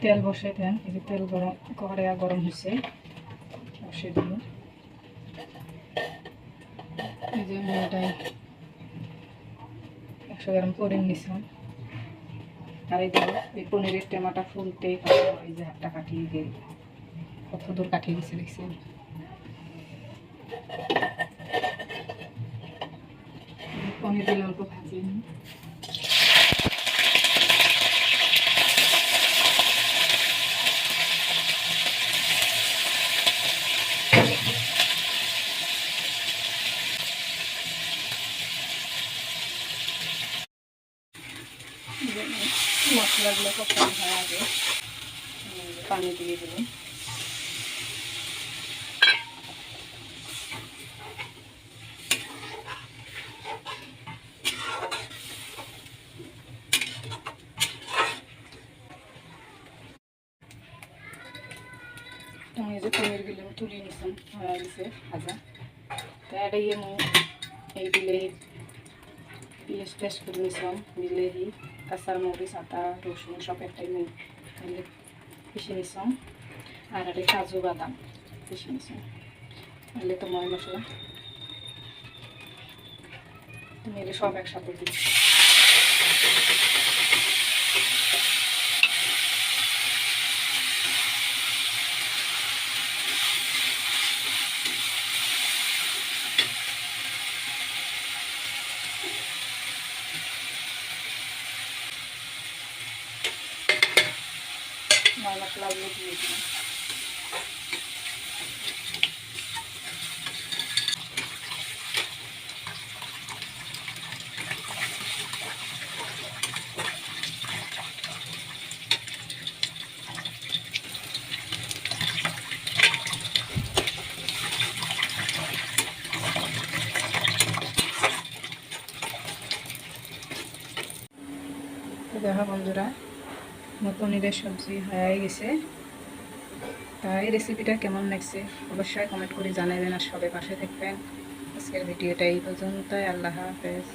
তেল বসাই দেন, এই যে তেল গরম করে গরম হয়েছে, বসিয়ে দিব। এই যে আমি এটাই 100 গ্রাম পনির নিছিলাম। আর এই দেখো এই পনিরের টেমাটা ফুলতেই এই যে হাতটা কাটিয়ে দিয়ে কত দূর কাটিয়ে গেছে দেখছেন। পনির দিলে অল্প ভাজি নিই। মশলাগুলো কষানো হয় আগে, পানি দিয়ে দিলাম। এই যে পনিরগুলো তুলে নিলাম, হয়ে গেছে ভাজা। তো এটাই আমি এই বিলাহি পেস্ট করে নিলাম, বিলাহি কাঁচামরিচ আদা রসুন সব একটাই পিষে নিলাম। আর এটা কাজু বাদাম পিষে নিলাম। তাহলে তো ময় মশলা তুমি এলে সব একসাথে দিই। ময় মশলাগুলো দিয়ে দিলাম। দেখো বন্ধুরা, আমার পনিরের সবজি হয়ে গেছে। তাই রেসিপিটা কেমন লাগছে অবশ্যই কমেন্ট করে জানাবেন, আর সবাই পাশে থাকবেন। আজকের ভিডিওটা এই পর্যন্তই। আল্লাহ হাফেজ।